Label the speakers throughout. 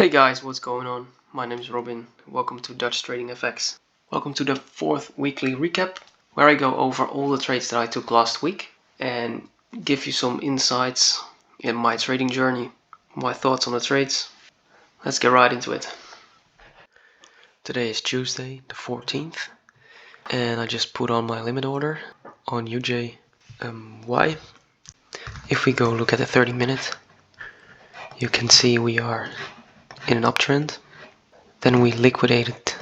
Speaker 1: Hey guys, what's going on? My name is Robin. Welcome to Dutch Trading FX. Welcome to the 4th weekly recap, where I go over all the trades that I took last week and give you some insights in my trading journey, my thoughts on the trades. Let's get right into it. Today is Tuesday the 14th and I just put on my limit order on UJY. If we go look at the 30-minute, you can see we are in an uptrend. Then we liquidated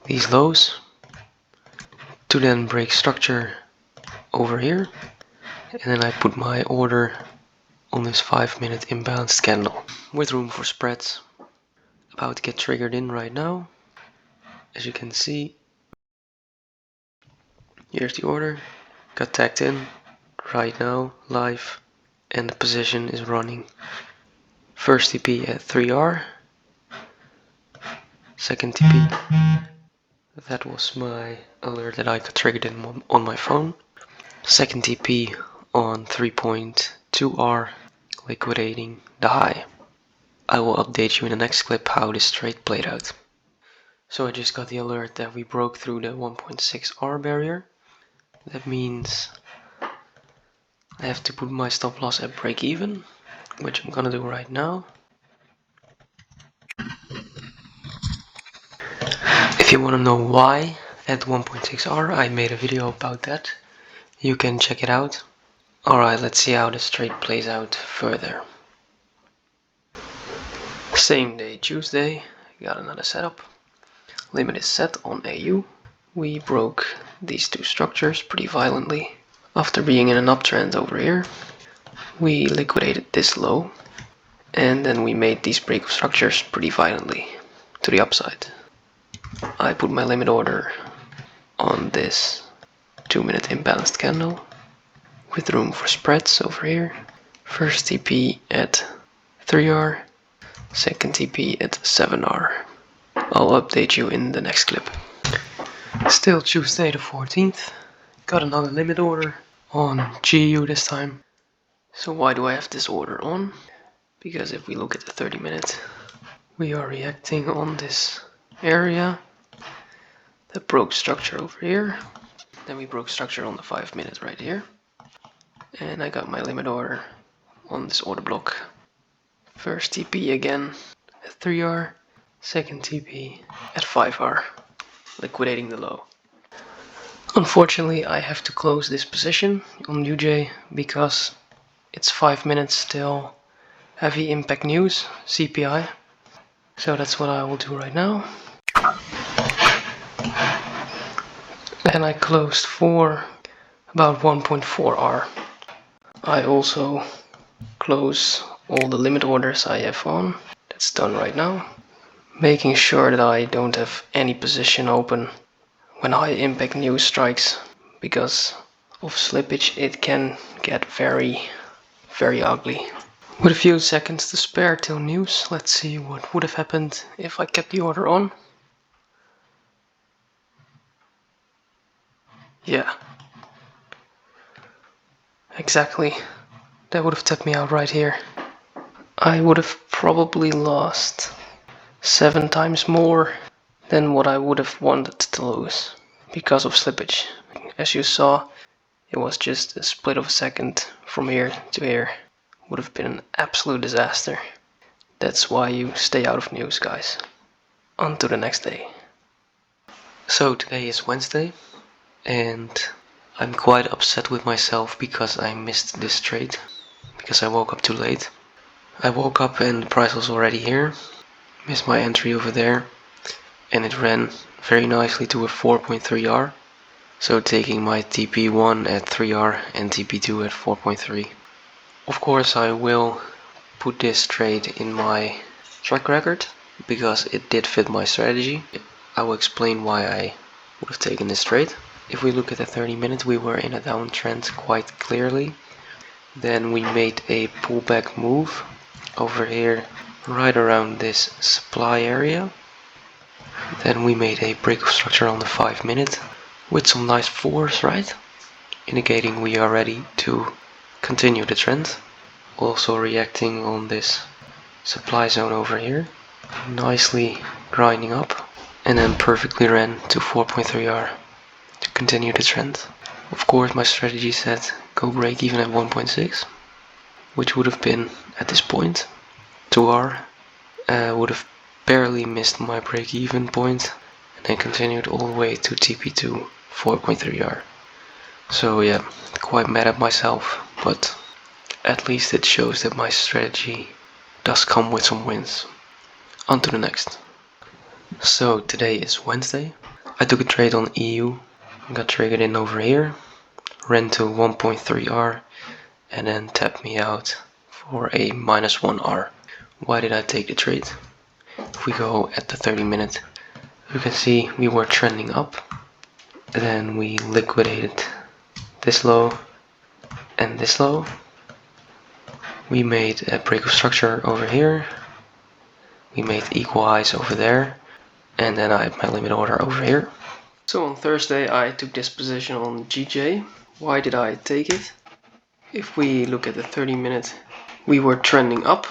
Speaker 1: these lows to then break structure over here, and then I put my order on this 5-minute imbalanced candle with room for spreads. About to get triggered in right now. As you can see, here's the order, got tagged in right now live, and the position is running. First TP at 3R, second TP, that was my alert that I got triggered in on my phone. Second TP on 3.2R, liquidating the high. I will update you in the next clip how this trade played out. So I just got the alert that we broke through the 1.6R barrier. That means I have to put my stop loss at break even, which I'm gonna do right now. If you wanna know why at 1.6R, I made a video about that. You can check it out. Alright, let's see how this trade plays out further. Same day, Tuesday, got another setup. Limit is set on AU. We broke these two structures pretty violently. After being in an uptrend over here, we liquidated this low, and then we made these break of structures pretty violently to the upside. I put my limit order on this 2-minute imbalanced candle with room for spreads over here. First TP at 3R, second TP at 7R. I'll update you in the next clip. Still Tuesday the 14th. Got another limit order on GU this time. So why do I have this order on? Because if we look at the 30-minute, we are reacting on this area that broke structure over here. Then we broke structure on the 5-minute right here. And I got my limit order on this order block. First TP again at 3R, second TP at 5R, liquidating the low. Unfortunately, I have to close this position on UJ because it's 5 minutes till heavy impact news, CPI. So that's what I will do right now. And I closed for about 1.4R. I also close all the limit orders I have on. That's done right now. Making sure that I don't have any position open when high impact news strikes, because of slippage it can get very ugly. With a few seconds to spare till news, let's see what would have happened if I kept the order on. Yeah. Exactly. That would have tapped me out right here. I would have probably lost 7 times more than what I would have wanted to lose because of slippage. As you saw, it was just a split of a second from here to here. Would have been an absolute disaster. That's why you stay out of news, guys. On to the next day. So today is Wednesday, and I'm quite upset with myself because I missed this trade, because I woke up too late. I woke up and the price was already here. Missed my entry over there, and it ran very nicely to a 4.3R. So taking my TP1 at 3R and TP2 at 4.3. Of course I will put this trade in my track record because it did fit my strategy. I will explain why I would have taken this trade. If we look at the 30-minute, we were in a downtrend quite clearly. Then we made a pullback move over here right around this supply area. Then we made a break of structure on the 5-minute with some nice floors, right? Indicating we are ready to continue the trend. Also reacting on this supply zone over here. nicely grinding up, and then perfectly ran to 4.3R to continue the trend. Of course, my strategy said go break even at 1.6, which would have been at this point 2R. Would have barely missed my break even point, and then continued all the way to TP2 4.3R. So yeah, quite mad at myself, but at least it shows that my strategy does come with some wins. On to the next. So today is Wednesday. I took a trade on EU, got triggered in over here, ran to 1.3R, and then tapped me out for a -1R. Why did I take the trade? If we go at the 30-minute, you can see we were trending up, and then we liquidated this low and this low. We made a break of structure over here, we made equal highs over there, and then I have my limit order over here. So on Thursday I took this position on GJ. Why did I take it? If we look at the 30-minute, we were trending up.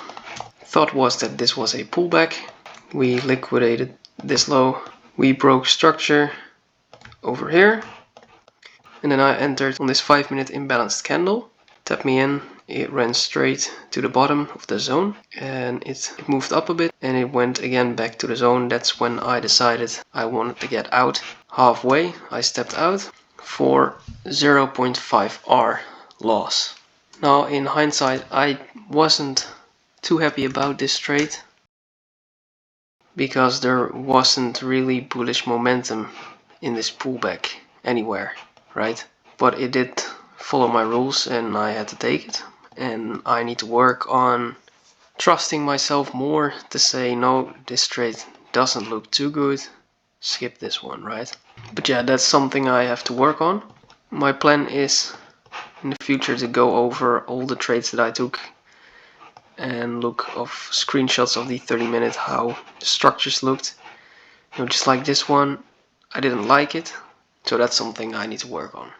Speaker 1: Thought was that this was a pullback. We liquidated this low. We broke structure over here. And then I entered on this 5-minute imbalanced candle. Tapped me in. It ran straight to the bottom of the zone. And it moved up a bit. And it went again back to the zone. That's when I decided I wanted to get out. Halfway, I stepped out for 0.5R loss. Now in hindsight, I wasn't too happy about this trade because there wasn't really bullish momentum in this pullback anywhere, right? But it did follow my rules and I had to take it, and I need to work on trusting myself more to say no, this trade doesn't look too good, skip this one, right? But yeah, that's something I have to work on. My plan is in the future to go over all the trades that I took and look of screenshots of the 30-minute, how the structures looked. You know, just like this one, I didn't like it, so that's something I need to work on.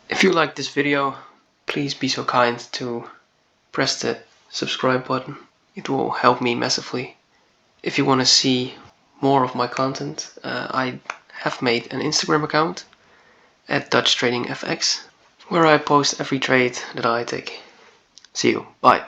Speaker 1: If you like this video, please be so kind to press the subscribe button. It will help me massively. If you want to see more of my content, I have made an Instagram account at DutchTradingFX, where I post every trade that I take. See you. Bye.